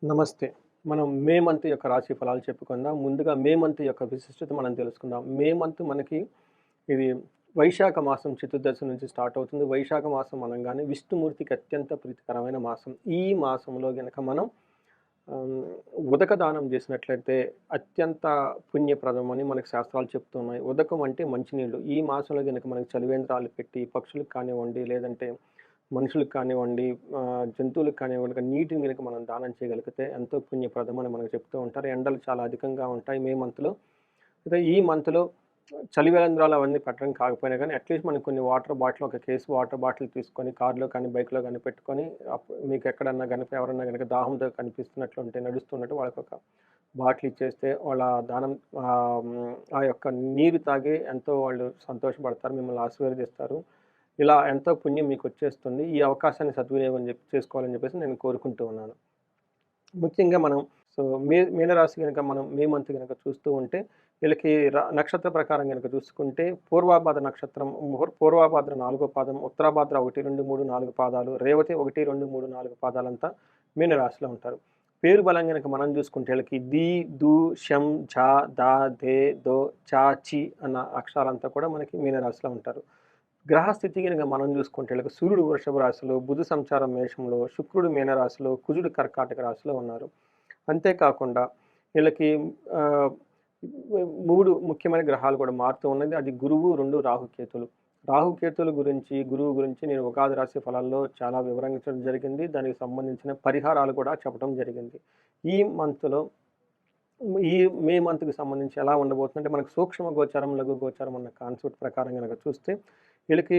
నమస్తే. మనం May month యొక్క రాశి ఫలాలు చెప్పుకుందాం. ముందుగా మే మంత్ యొక్క విశిష్టత మనం తెలుసుకుందాం. మే మంత్ మనకి ఇది వైశాఖ మాసం చతుర్దశి నుంచి స్టార్ట్ అవుతుంది. వైశాఖ మాసం అనంగానే విష్ణుమూర్తికి అత్యంత ప్రీతికరమైన మాసం. ఈ మాసంలో గనక మనం ఆహ్, ఉదక దానం చేసినట్లయితే అత్యంత పుణ్యప్రదమని మనకు శాస్త్రాలు చెప్తున్నాయి. ఉదకం అంటే మంచినీళ్ళు. ఈ మాసంలో గనక మనకు చలివేంద్రాలు పెట్టి పక్షులకు కానివ్వండి, లేదంటే మనుషులకు కానివ్వండి, జంతువులకు కానివ్వండి, నీటిని గనుక మనం దానం చేయగలిగితే ఎంతో పుణ్యప్రదమని మనకు చెప్తూ ఉంటారు. ఎండలు చాలా అధికంగా ఉంటాయి మే మంత్‌లో. అయితే ఈ మంత్‌లో చలివేంద్రాలు అవన్నీ పెట్టడం కాకపోయినా గానీ, అట్‌లీస్ట్ మనకు కొన్ని వాటర్ బాటిల్, ఒక కేస్ వాటర్ బాటిల్ తీసుకొని కార్‌లో కానీ, బైక్‌లో గానీ పెట్టుకొని మీకెక్కడన్నా గనుక ఎవరన్నా గనుక దాహంతో కనిపిస్తున్నట్లుంటే, నడుస్తున్నట్టు వాళ్ళకొక బాటిల్ ఇచ్చేస్తే వాళ్ళ దానం ఆ యొక్క నీరు తాగి ఎంతో వాళ్ళు సంతోషపడతారు. మిమ్మల్ని ఆశీర్వదిస్తారు. ఇలా ఎంతో పుణ్యం మీకొచ్చేస్తుంది. ఈ అవకాశాన్ని సద్వినియోగం చేసుకోవాలని చెప్పేసి నేను కోరుకుంటూ ఉన్నాను. ముఖ్యంగా మనం సో, మీనరాశి గనక మనం మే మంత్ గనక చూస్తూ ఉంటే, వీళ్ళకి నక్షత్ర ప్రకారం గనక చూసుకుంటే పూర్వాభాద్ర నక్షత్రం, పూర్వాభాద్ర 4 పాదం, ఉత్తరాభాద్ర 1, 2, 3, 4 పాదాలు, రేవతి 1, 2, 3, 4 పాదాలంతా మీనరాశిలో ఉంటారు. పేరు బలం గనక మనం చూసుకుంటే వీళ్ళకి ది, దు, షం, ఝ, ద, ధే, దో, చ, చి అన్న అక్షరాలంతా కూడా మనకి మీనరాశిలో ఉంటారు. గ్రహస్థితి గనుక మనం చూసుకుంటే వీళ్ళకి సూర్యుడు వృషభ రాశిలో, బుధ సంచారం మేషంలో, శుక్రుడు మీనరాశిలో, కుజుడు కర్కాటక రాశిలో ఉన్నారు. అంతేకాకుండా వీళ్ళకి ఆహ్, 3 ముఖ్యమైన గ్రహాలు కూడా మారుతూ ఉన్నది. అది గురువు, 2 రాహుకేతువులు. రాహుకేతువుల గురించి, గురువు గురించి నేను ఉగాది రాశి ఫలాల్లో చాలా వివరించడం జరిగింది. దానికి సంబంధించిన పరిహారాలు కూడా చెప్పడం జరిగింది. ఈ మంత్‌లో ఈ మే మంత్‌కి సంబంధించి ఎలా ఉండబోతుందంటే, మనకు సూక్ష్మ గోచారం, లఘు గోచారం అన్న కాన్సెప్ట్ ప్రకారం గనక చూస్తే, వీళ్ళకి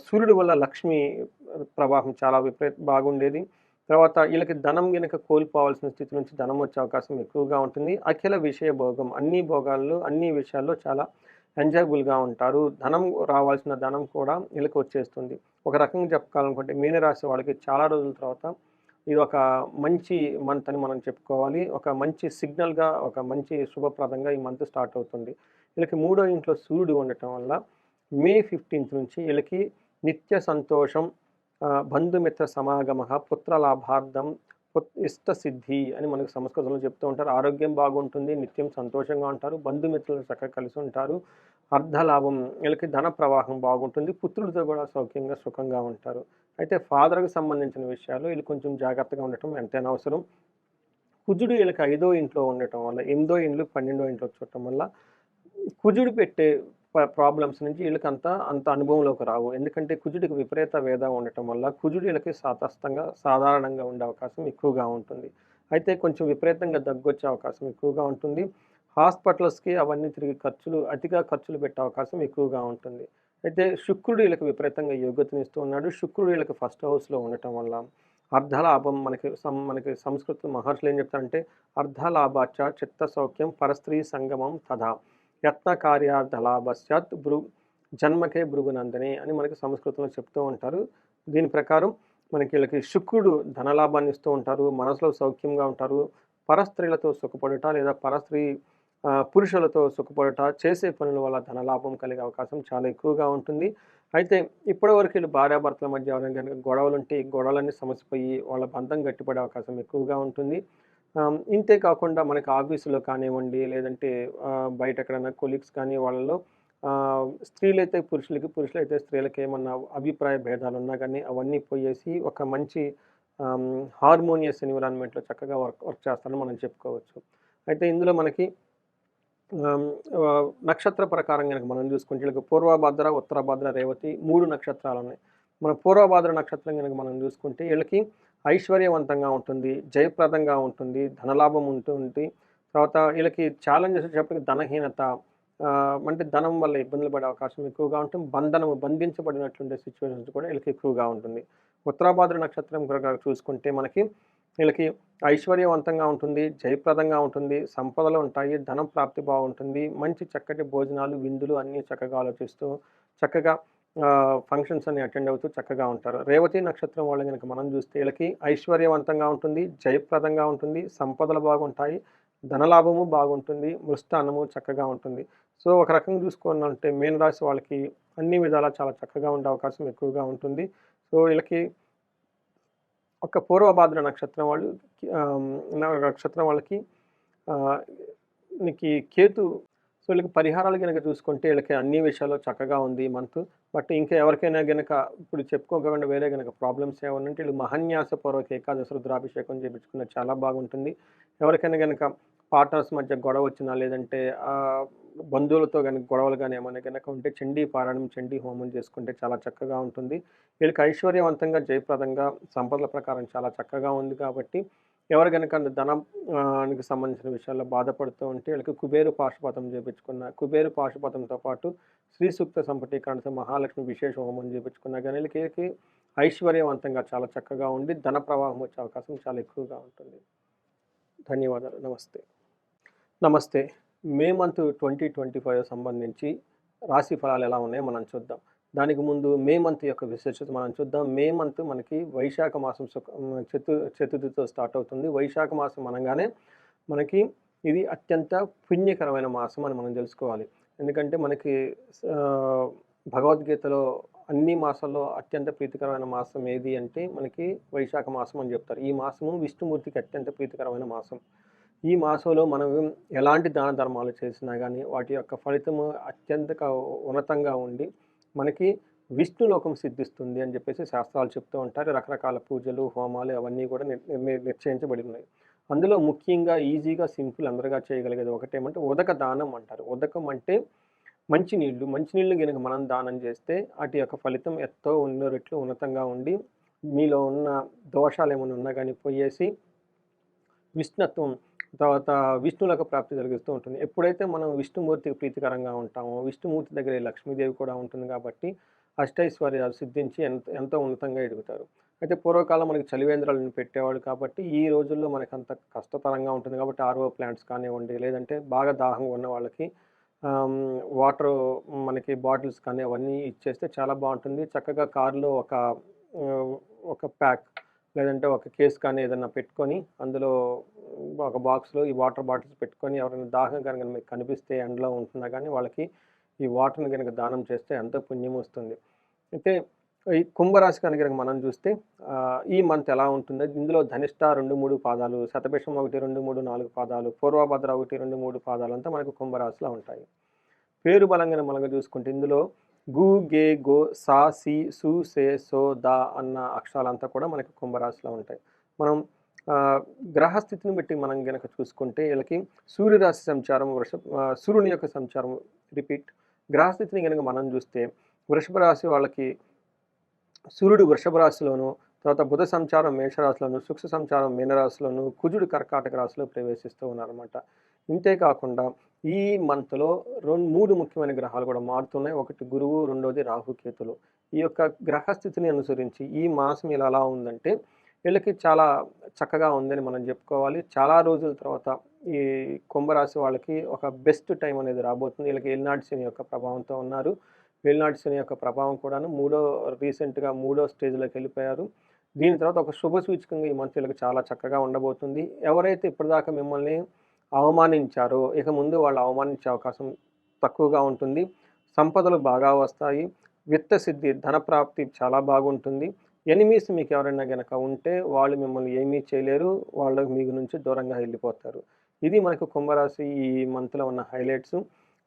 సూర్యుడి వల్ల లక్ష్మి ప్రవాహం చాలా బాగుండేది. తర్వాత ఈళ్ళకి ధనం గనక కోల్పోవాల్సిన స్థితి నుంచి ధనం వచ్చే అవకాశం ఎక్కువగా ఉంటుంది. అఖిల విషయ భోగం. అన్ని భోగాల్లో, అన్ని విషయాల్లో చాలా ఎంజాయబుల్‌గా ఉంటారు. ధనం రావాల్సిన ధనం కూడా వీళ్ళకి వచ్చేస్తుంది. ఒక రకంగా చెప్పుకోవాలనుకుంటే మీనరాశి వాళ్ళకి చాలా రోజుల తర్వాత ఇదొక మంచి మంత్ అని మనం చెప్పుకోవాలి. ఒక మంచి సిగ్నల్‌గా, ఒక మంచి శుభప్రదంగా ఈ మంత్ స్టార్ట్ అవుతుంది. వీళ్ళకి మూడో ఇంట్లో సూర్యుడు ఉండటం వల్ల మే 15 నుంచి వీళ్ళకి నిత్య సంతోషం, బంధుమిత్ర సమాగమః, పుత్రలాభార్థం, ఇష్ట సిద్ధి అని మనకు సంస్కృతంలో చెప్తూ ఉంటారు. ఆరోగ్యం బాగుంటుంది. నిత్యం సంతోషంగా ఉంటారు. బంధుమిత్రులు చక్కగా కలిసి ఉంటారు. అర్ధలాభం, వీళ్ళకి ధన ప్రవాహం బాగుంటుంది. పుత్రులతో కూడా సౌఖ్యంగా, సుఖంగా ఉంటారు. అయితే ఫాదర్‌కి సంబంధించిన విషయాల్లో వీళ్ళు కొంచెం జాగ్రత్తగా ఉండటం ఎంతైనా అవసరం. కుజుడు వీళ్ళకి ఐదో ఇంట్లో ఉండటం వల్ల, 8దో ఇండ్లు, 12దో ఇంట్లో చూడటం వల్ల కుజుడు పెట్టే ప్రాబ్లమ్స్ నుంచి వీళ్ళకంత అనుభవంలోకి రావు. ఎందుకంటే కుజుడికి విపరీత వేద ఉండటం వల్ల కుజుడు వీళ్ళకి తటస్థంగా, సాధారణంగా ఉండే అవకాశం ఎక్కువగా ఉంటుంది. అయితే కొంచెం విపరీతంగా దగ్గొచ్చే అవకాశం ఎక్కువగా ఉంటుంది. హాస్పిటల్స్‌కి అవన్నీ తిరిగి అతిగా ఖర్చులు పెట్టే అవకాశం ఎక్కువగా ఉంటుంది. అయితే శుక్రుడు వీళ్ళకి విపరీతంగా యోగ్యతనిస్తూ ఉన్నాడు. శుక్రుడు వీళ్ళకి ఫస్ట్ హౌస్‌లో ఉండటం వల్ల అర్ధలాభం, మనకి సంస్కృత మహర్షులు ఏం చెప్తారంటే అర్ధలాభాచ చిత్త సౌఖ్యం పరస్త్రీ సంగమం తథా యత్న కార్యార్థలాభస్యాత్ జన్మకే భృగునందని అని మనకి సంస్కృతంలో చెప్తూ ఉంటారు. దీని ప్రకారం మనకి వీళ్ళకి శుక్రుడు ధనలాభాన్ని ఇస్తూ ఉంటారు. మనసులో సౌఖ్యంగా ఉంటారు. పరస్త్రీలతో సుఖపడుట లేదా పురుషులతో సుఖపడుట, చేసే పనుల వల్ల ధనలాభం కలిగే అవకాశం చాలా ఎక్కువగా ఉంటుంది. అయితే ఇప్పటివరకు వీళ్ళు భార్యాభర్తల మధ్య ఎవరైనా గనుక గొడవలుంటే, ఈ గొడవలన్నీ సమసిపోయి వాళ్ళ బంధం గట్టిపడే అవకాశం ఎక్కువగా ఉంటుంది. ఇంతే కాకుండా మనకి ఆఫీసులో కానివ్వండి, లేదంటే బయట ఎక్కడైనా కొలీగ్స్ కానీ వాళ్ళలో స్త్రీలైతే పురుషులకి, పురుషులైతే స్త్రీలకి ఏమన్నా అభిప్రాయ భేదాలున్నా గానీ అవన్నీ పోయేసి ఒక మంచి హార్మోనియస్ ఎన్విరాన్మెంట్‌లో చక్కగా వర్క్ వర్క్ చేస్తారని మనం చెప్పుకోవచ్చు. అయితే ఇందులో మనకి ఆహ్, నక్షత్ర ప్రకారం గనక మనం చూసుకుంటే వీళ్ళకి పూర్వభద్ర, ఉత్తరభద్ర, రేవతి 3 నక్షత్రాలున్నాయి. మన పూర్వభద్ర నక్షత్రం గనక మనం చూసుకుంటే వీళ్ళకి ఐశ్వర్యవంతంగా ఉంటుంది, జయప్రదంగా ఉంటుంది, ధనలాభం ఉంటుంది. తర్వాత వీళ్ళకి ఛాలెంజెస్ వచ్చేటప్పటికి ధనహీనత, అంటే ధనం వల్ల ఇబ్బందులు పడే అవకాశం ఎక్కువగా ఉంటుంది. బంధించబడినట్లుండే సిట్యుయేషన్స్ కూడా వీళ్ళకి ఎక్కువగా ఉంటుంది. ఉత్తరాభాద్ర నక్షత్రం ప్రకారం చూసుకుంటే మనకి వీళ్ళకి ఐశ్వర్యవంతంగా ఉంటుంది, జయప్రదంగా ఉంటుంది, సంపదలు ఉంటాయి, ధనం ప్రాప్తి బాగుంటుంది, మంచి చక్కటి భోజనాలు, విందులు అన్నీ చక్కగా ఆలోచిస్తూ, చక్కగా ఫంక్షన్స్ అన్ని అటెండ్ అవుతూ చక్కగా ఉంటారు. రేవతి నక్షత్రం వాళ్ళు గనక మనం చూస్తే వీళ్ళకి ఐశ్వర్యవంతంగా ఉంటుంది, జయప్రదంగా ఉంటుంది, సంపదలు బాగుంటాయి, ధనలాభము బాగుంటుంది, మృష్టాన్నము చక్కగా ఉంటుంది. సో, ఒక రకంగా చూసుకున్నట్టే మీనరాశి వాళ్ళకి అన్ని విధాలా చాలా చక్కగా ఉండే అవకాశం ఎక్కువగా ఉంటుంది. సో, వీళ్ళకి ఒక పూర్వభాద్ర నక్షత్రం వాళ్ళు నక్షత్రం వాళ్ళకి ఆహ్, నీకి కేతు సో, వీళ్ళకి పరిహారాలు గనక చూసుకుంటే వీళ్ళకి అన్ని విషయాల్లో చక్కగా ఉంది ఈ మంతు. బట్ ఇంకా ఎవరికైనా గనక ఇప్పుడు చెప్పుకోకుండా వేరే గనక ప్రాబ్లమ్స్ ఏమన్నా ఉంటే వీళ్ళు మహాన్యాసపూర్వక ఏకాదశి రుద్రాభిషేకం చేపించుకున్న చాలా బాగుంటుంది. ఎవరికైనా గనక పార్ట్నర్స్ మధ్య గొడవ వచ్చినా లేదంటే బంధువులతో గనక గొడవలు గాని ఏమన్నా గనక ఉంటే చండీ పారాయణం, చండీ హోమం చేసుకుంటే చాలా చక్కగా ఉంటుంది. వీళ్ళకి ఐశ్వర్యవంతంగా, జయప్రదంగా సంపదల ప్రకారం చాలా చక్కగా ఉంది కాబట్టి ఎవరు గనక ధనం నికి సంబంధించిన విషయాల్లో బాధపడుతూ ఉంటే వీళ్ళకి కుబేరు పాశుపతం చేపించుకున్న కుబేరు పాశుపతంతో పాటు శ్రీ సూక్త సంపుటీకరణతో మహాలక్ష్మి విశేష హోమం చేపించుకున్నా కానీ వీళ్ళకి ఐశ్వర్యవంతంగా చాలా చక్కగా ఉండి ధన ప్రవాహం వచ్చే అవకాశం చాలా ఎక్కువగా ఉంటుంది. ధన్యవాదాలు. నమస్తే. నమస్తే. మే మంత్ 2025 సంబంధించి రాశి ఫలాలు ఎలా ఉన్నాయో మనం చూద్దాం. దానికి ముందు మే మంత్ యొక్క విశేషత మనం చూద్దాం. మే మంత్ మనకి వైశాఖ మాసం చతుర్థితో స్టార్ట్ అవుతుంది. వైశాఖ మాసం అనంగానే మనకి ఇది అత్యంత పుణ్యకరమైన మాసం అని మనం తెలుసుకోవాలి. ఎందుకంటే మనకి భగవద్గీతలో అన్ని మాసాల్లో అత్యంత ప్రీతికరమైన మాసం ఏది అంటే మనకి వైశాఖ మాసం అని చెప్తారు. ఈ మాసము విష్ణుమూర్తికి అత్యంత ప్రీతికరమైన మాసం. ఈ మాసంలో మనం ఎలాంటి దాన ధర్మాలు చేసినా గానీ వాటి యొక్క ఫలితము అత్యంత ఉన్నతంగా ఉండి మనకి విష్ణులోకం సిద్ధిస్తుంది అని చెప్పేసి శాస్త్రాలు చెప్తూ ఉంటారు. రకరకాల పూజలు, హోమాలు అవన్నీ కూడా నిశ్చయించబడి ఉన్నాయి. అందులో ముఖ్యంగా ఈజీగా, సింపుల్ అందరుగా చేయగలిగేది ఒకటేమంటే ఉదక దానం అంటారు. ఉదకం అంటే మంచినీళ్ళు. మంచినీళ్ళు గనుక మనం దానం చేస్తే వాటి యొక్క ఫలితం ఎంతో ఎన్నో రెట్లు ఉన్నతంగా ఉండి మీలో ఉన్న దోషాలు ఏమైనా ఉన్నా కానీ పోయేసి విష్ణుత్వం తర్వాత విష్ణులకు ప్రాప్తి కలిగిస్తూ ఉంటుంది. ఎప్పుడైతే మనం విష్ణుమూర్తికి ప్రీతికరంగా ఉంటామో విష్ణుమూర్తి దగ్గర లక్ష్మీదేవి కూడా ఉంటుంది కాబట్టి అష్టైశ్వర్యాలు సిద్ధించి ఎంతో ఉన్నతంగా ఎదుగుతారు. అయితే పూర్వకాలం మనకి చలివేంద్రాలను పెట్టేవాళ్ళు కాబట్టి ఈ రోజుల్లో మనకు అంత కష్టతరంగా ఉంటుంది కాబట్టి ఆర్ఓ ప్లాంట్స్ కానివ్వండి లేదంటే బాగా దాహంగా ఉన్న వాళ్ళకి వాటర్ మనకి బాటిల్స్ కానీ అవన్నీ ఇచ్చేస్తే చాలా బాగుంటుంది. చక్కగా కారులో ఒక ప్యాక్ లేదంటే ఒక కేస్ కానీ ఏదన్నా పెట్టుకొని అందులో ఒక బాక్స్లో ఈ వాటర్ బాటిల్స్ పెట్టుకొని ఎవరైనా దాహం కనుక మీకు కనిపిస్తే ఎండలో ఉంటున్నా కానీ వాళ్ళకి ఈ వాటర్ని కనుక దానం చేస్తే ఎంతో పుణ్యం వస్తుంది. అయితే ఈ కుంభరాశి కనుక మనం చూస్తే ఈ మంత్ ఎలా ఉంటుందో ఇందులో ధనిష్ట 2, 3 పాదాలు, శతభిషం 1, 2, 3, 4 పాదాలు, పూర్వభద్ర 1, 2, 3 పాదాలు అంతా మనకు కుంభరాశిలో ఉంటాయి. పేరు బలంగా మనకు చూసుకుంటే ఇందులో గు, గే, గో, సా, సి, సు, సే, సో, దా అన్న అక్షరాలంతా కూడా మనకి కుంభరాశిలో ఉంటాయి. మనం గ్రహస్థితిని బట్టి మనం గనక చూసుకుంటే వీళ్ళకి సూర్యరాశి సంచారం సూర్యుని యొక్క సంచారం రిపీట్ గ్రహస్థితిని కనుక మనం చూస్తే వృషభ రాశి వాళ్ళకి సూర్యుడు వృషభ రాశిలోను, తర్వాత బుధ సంచారం మేషరాశిలోను, శుక్ర సంచారం మీనరాశిలోను, కుజుడు కర్కాటక రాశిలో ప్రవేశిస్తూ ఉన్నారన్నమాట. ఇంతేకాకుండా ఈ మంత్లో 3 ముఖ్యమైన గ్రహాలు కూడా మారుతున్నాయి. ఒకటి గురువు, రెండోది రాహుకేతులు. ఈ యొక్క గ్రహస్థితిని అనుసరించి ఈ మాసం ఎలా ఉందంటే వీళ్ళకి చాలా చక్కగా ఉందని మనం చెప్పుకోవాలి. చాలా రోజుల తర్వాత ఈ కుంభరాశి వాళ్ళకి ఒక బెస్ట్ టైం అనేది రాబోతుంది. వీళ్ళకి ఏలినాటి శని యొక్క ప్రభావంతో ఉన్నారు. ఏలినాటి శని యొక్క ప్రభావం కూడాను రీసెంట్గా మూడో స్టేజ్లోకి వెళ్ళిపోయారు. దీని తర్వాత ఒక శుభ సూచకంగా ఈ మంత్ వీళ్ళకి చాలా చక్కగా ఉండబోతుంది. ఎవరైతే ఇప్పటిదాకా మిమ్మల్ని అవమానించారో ఇక ముందు వాళ్ళు అవమానించే అవకాశం తక్కువగా ఉంటుంది. సంపదలు బాగా వస్తాయి. విత్త సిద్ధి, ధన ప్రాప్తి చాలా బాగుంటుంది. ఎనిమీస్ మీకు ఎవరైనా గనక ఉంటే వాళ్ళు మిమ్మల్ని ఏమీ చేయలేరు. వాళ్ళు మీ నుంచి దూరంగా వెళ్ళిపోతారు. ఇది మనకు కుంభరాశి ఈ మంత్లో ఉన్న హైలైట్స్.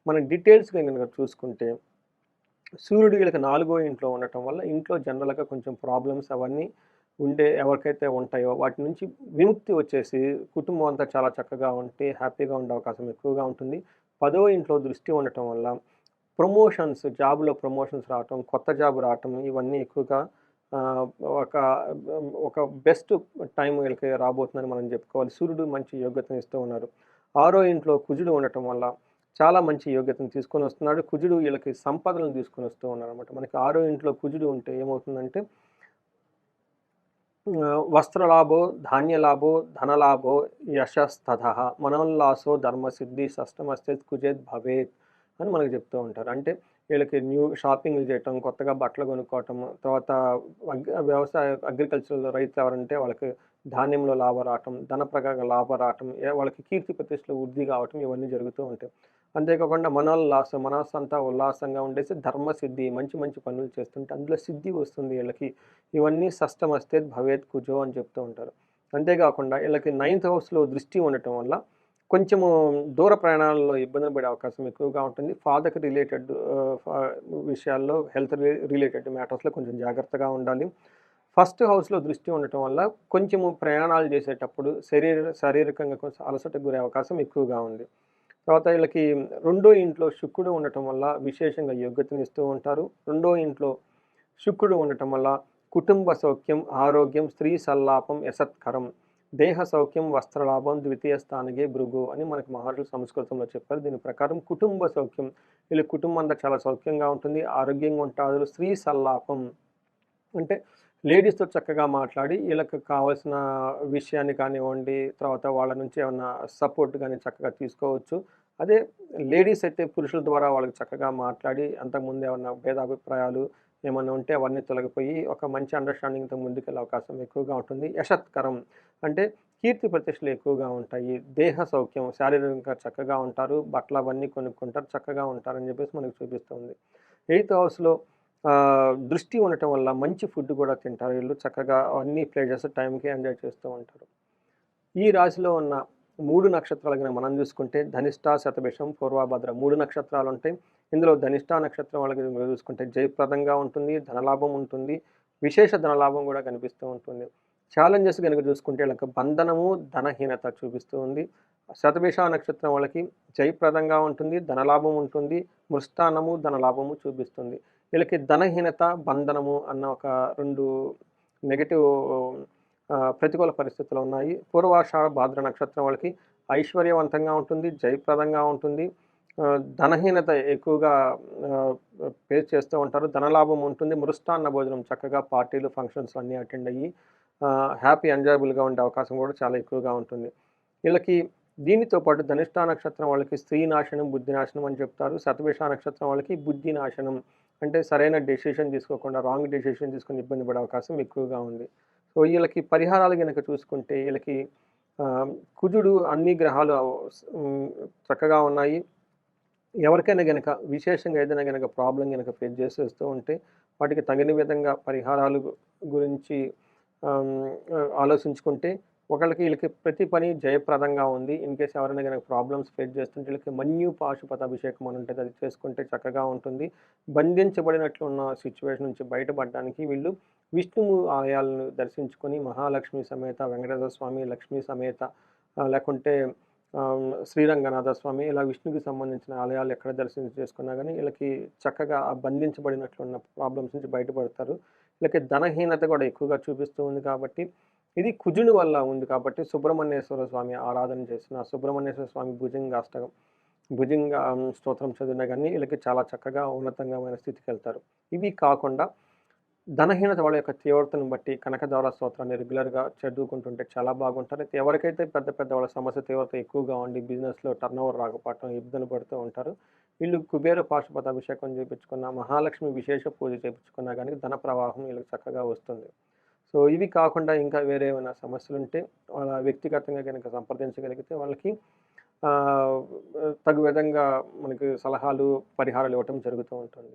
మనం డీటెయిల్స్గా కనుక చూసుకుంటే సూర్యుడు వీళ్ళకి 4వ ఇంట్లో ఉండటం వల్ల ఇంట్లో జనరల్గా కొంచెం ప్రాబ్లమ్స్ అవన్నీ ఎవరికైతే ఉంటాయో వాటి నుంచి విముక్తి వచ్చేసి కుటుంబం అంతా చాలా చక్కగా ఉంటే హ్యాపీగా ఉండే అవకాశం ఎక్కువగా ఉంటుంది. 10వ ఇంట్లో దృష్టి ఉండటం వల్ల ప్రమోషన్స్, జాబ్లో ప్రమోషన్స్ రావటం, కొత్త జాబ్ రావటం ఇవన్నీ ఎక్కువగా ఒక బెస్ట్ టైం వీళ్ళకి రాబోతుందని మనం చెప్పుకోవాలి. సూర్యుడు మంచి యోగ్యతను ఇస్తూ ఉన్నారు. 6వ ఇంట్లో కుజుడు ఉండటం వల్ల చాలా మంచి యోగ్యతను తీసుకొని వస్తున్నాడు. కుజుడు వీళ్ళకి సంపదలను తీసుకొని వస్తూ ఉన్నారు అనమాట. మనకి 6వ ఇంట్లో కుజుడు ఉంటే ఏమవుతుందంటే వస్త్రలాభో, ధాన్యలాభో, ధనలాభో, యశస్తథః మనోల్లాసో, ధర్మసిద్ధి, షష్టమస్థిత్ కుజేత్ భవేత్ అని మనకు చెప్తూ ఉంటారు. అంటే వీళ్ళకి న్యూ షాపింగ్లు చేయటం, కొత్తగా బట్టలు కొనుక్కోవటం, తర్వాత వ్యవసాయ అగ్రికల్చరల్ రైతులు ఎవరంటే వాళ్ళకి ధాన్యంలో లాభం రావటం, ధన ప్రకారంగా లాభం రావటం, వాళ్ళకి కీర్తి ప్రతిష్టలు వృద్ధి కావటం ఇవన్నీ జరుగుతూ ఉంటాయి. అంతేకాకుండా మనస్సంతా ఉల్లాసంగా ఉండేసి ధర్మసిద్ధి మంచి మంచి పనులు చేస్తుంటే అందులో సిద్ధి వస్తుంది వీళ్ళకి. ఇవన్నీ షష్టమస్తేత్ భవేత్ కుజో అని చెప్తూ ఉంటారు. అంతేకాకుండా వీళ్ళకి 9th హౌస్‌లో దృష్టి ఉండటం వల్ల కొంచెము దూర ప్రయాణాల్లో ఇబ్బందులు పడే అవకాశం ఎక్కువగా ఉంటుంది. ఫాదర్‌కి రిలేటెడ్ విషయాల్లో హెల్త్ రిలేటెడ్ మ్యాటర్స్‌లో కొంచెం జాగ్రత్తగా ఉండాలి. ఫస్ట్ హౌస్‌లో దృష్టి ఉండటం వల్ల కొంచెము ప్రయాణాలు చేసేటప్పుడు శారీరకంగా కొంచెం అలసటకు గురే అవకాశం ఎక్కువగా ఉంది. తర్వాత వీళ్ళకి రెండో ఇంట్లో శుక్రుడు ఉండటం వల్ల విశేషంగా యోగ్యతనిస్తూ ఉంటారు. రెండో ఇంట్లో శుక్రుడు ఉండటం వల్ల కుటుంబ సౌఖ్యం, ఆరోగ్యం, స్త్రీ సల్లాపం, యసత్కరం, దేహ సౌఖ్యం, వస్త్రలాభం, ద్వితీయ స్థానగే భృగు అని మనకు మహర్షులు సంస్కృతంలో చెప్పారు. దీని ప్రకారం కుటుంబ సౌఖ్యం, వీళ్ళ కుటుంబం అంతా చాలా సౌఖ్యంగా ఉంటుంది, ఆరోగ్యంగా ఉంటారు. స్త్రీ సల్లాపం అంటే లేడీస్‌తో చక్కగా మాట్లాడి వీళ్ళకి కావాల్సిన విషయాన్ని కానివ్వండి, తర్వాత వాళ్ళ నుంచి ఏమన్నా సపోర్ట్ గాని చక్కగా తీసుకోవచ్చు. అదే లేడీస్ అయితే పురుషుల ద్వారా వాళ్ళకి చక్కగా మాట్లాడి అంతకుముందు ఏమన్నా భేదాభిప్రాయాలు ఏమన్నా ఉంటే అవన్నీ తొలగిపోయి ఒక మంచి అండర్‌స్టాండింగ్‌తో ముందుకెళ్ళే అవకాశం ఎక్కువగా ఉంటుంది. యశత్కరం అంటే కీర్తి ప్రతిష్టలు ఎక్కువగా ఉంటాయి. దేహ సౌఖ్యం శారీరకంగా చక్కగా ఉంటారు. బట్టలు అవన్నీ కొనుక్కుంటారు. చక్కగా ఉంటారని చెప్పేసి మనకు చూపిస్తుంది. 8th హౌస్‌లో దృష్టి ఉండటం వల్ల మంచి ఫుడ్ కూడా తింటారు వీళ్ళు. చక్కగా అన్ని ప్లెజర్స్ టైంకి ఎంజాయ్ చేస్తూ ఉంటారు. ఈ రాశిలో ఉన్న 3 నక్షత్రాలు గనక మనం చూసుకుంటే ధనిష్ట, శతభిషం, పూర్వభద్ర 3 నక్షత్రాలుంటాయి. ఇందులో ధనిష్ట నక్షత్రం వాళ్ళకి చూసుకుంటే జయప్రదంగా ఉంటుంది, ధనలాభం ఉంటుంది, విశేష ధనలాభం కూడా కనిపిస్తూ ఉంటుంది. ఛాలెంజెస్ గనుక చూసుకుంటే వీళ్ళకి బంధనము, ధనహీనత చూపిస్తూ ఉంది. శతభిష నక్షత్రం వాళ్ళకి జయప్రదంగా ఉంటుంది, ధనలాభం ఉంటుంది, మృష్టాన్నము, ధనలాభము చూపిస్తుంది. వీళ్ళకి ధనహీనత, బంధనము అన్న ఒక 2 నెగెటివ్ ప్రతికూల పరిస్థితులు ఉన్నాయి. పూర్వాషాఢ, భాద్ర నక్షత్రం వాళ్ళకి ఐశ్వర్యవంతంగా ఉంటుంది, జయప్రదంగా ఉంటుంది. ధనహీనత ఎక్కువగా ఫేస్ చేస్తూ ఉంటారు. ధనలాభం ఉంటుంది. మృష్టాన్న భోజనం చక్కగా పార్టీలు, ఫంక్షన్స్ అన్నీ అటెండ్ అయ్యి హ్యాపీ ఎంజాయబుల్‌గా ఉండే అవకాశం కూడా చాలా ఎక్కువగా ఉంటుంది. వీళ్ళకి దీనితో పాటు ధనిష్ట నక్షత్రం వాళ్ళకి స్త్రీ నాశనం, బుద్ధి నాశనం అని చెప్తారు. శతభిష నక్షత్రం వాళ్ళకి బుద్ధి నాశనం అంటే సరైన డెసిషన్ తీసుకోకుండా రాంగ్ డెసిషన్ తీసుకొని ఇబ్బంది పడే అవకాశం ఎక్కువగా ఉంది. సో, వీళ్ళకి పరిహారాలు గనక చూసుకుంటే వీళ్ళకి కుజుడు అన్ని గ్రహాలు చక్కగా ఉన్నాయి. ఎవరికైనా గనక విశేషంగా ఏదైనా గనక ప్రాబ్లమ్ గనక ఫేస్ చేసేస్తూ ఉంటే వాటికి తగిన విధంగా పరిహారాలు గురించి ఆలోచించుకుంటే వీళ్ళకి ప్రతి పని జయప్రదంగా ఉంది. ఇన్‌కేస్ ఎవరైనా గనక ప్రాబ్లమ్స్ ఫేస్ చేస్తుంటే వీళ్ళకి మన్యు పాశుపత అభిషేకం అని ఉంటది. అది చేసుకుంటే చక్కగా ఉంటుంది. బంధించబడినట్లు ఉన్న సిట్యుయేషన్ నుంచి బయటపడడానికి వీళ్ళు విష్ణువు ఆలయాలను దర్శించుకొని మహాలక్ష్మి సమేత వెంకటేశ్వర స్వామి, లక్ష్మీ సమేత లేకుంటే శ్రీరంగనాథ స్వామి ఇలా విష్ణువుకి సంబంధించిన ఆలయాలు ఎక్కడ దర్శనం చేసుకున్నా గానీ వీళ్ళకి చక్కగా ఆ బంధించబడినట్లున్న ప్రాబ్లమ్స్ నుంచి బయటపడతారు. వీళ్ళకి ధనహీనత కూడా ఎక్కువగా చూపిస్తూ ఉంది కాబట్టి ఇది కుజుని వల్ల ఉంది కాబట్టి సుబ్రహ్మణ్యేశ్వర స్వామి ఆరాధన చేసిన సుబ్రహ్మణ్యేశ్వర స్వామి భుజంగ స్తోత్రం చదివినా గానీ వీళ్ళకి చాలా చక్కగా ఉన్నతంగమైన స్థితికెళ్తారు. ఇవి కాకుండా ధనహీనత వాళ్ళ యొక్క తీవ్రతను బట్టి కనకదార స్తోత్రాన్ని రెగ్యులర్‌గా చదువుకుంటుంటే చాలా బాగుంటారు. అయితే ఎవరికైతే పెద్ద పెద్ద వాళ్ళ సమస్య తీవ్రత ఎక్కువగా ఉండి బిజినెస్‌లో టర్నోవర్ రాకపోవటం ఇబ్బంది పడుతూ ఉంటారు. వీళ్ళు కుబేర పాశుపత అభిషేకం చేపించుకున్న, మహాలక్ష్మి విశేష పూజ చేపించుకున్నా గానీ ధన ప్రవాహం వీళ్ళకి చక్కగా వస్తుంది. సో, ఇవి కాకుండా ఇంకా వేరే ఏమైనా సమస్యలుంటే వాళ్ళ వ్యక్తిగతంగా గనక సంప్రదించగలిగితే వాళ్ళకి తగు విధంగా మనకి సలహాలు, పరిహారాలు ఇవ్వటం జరుగుతూ ఉంటుంది.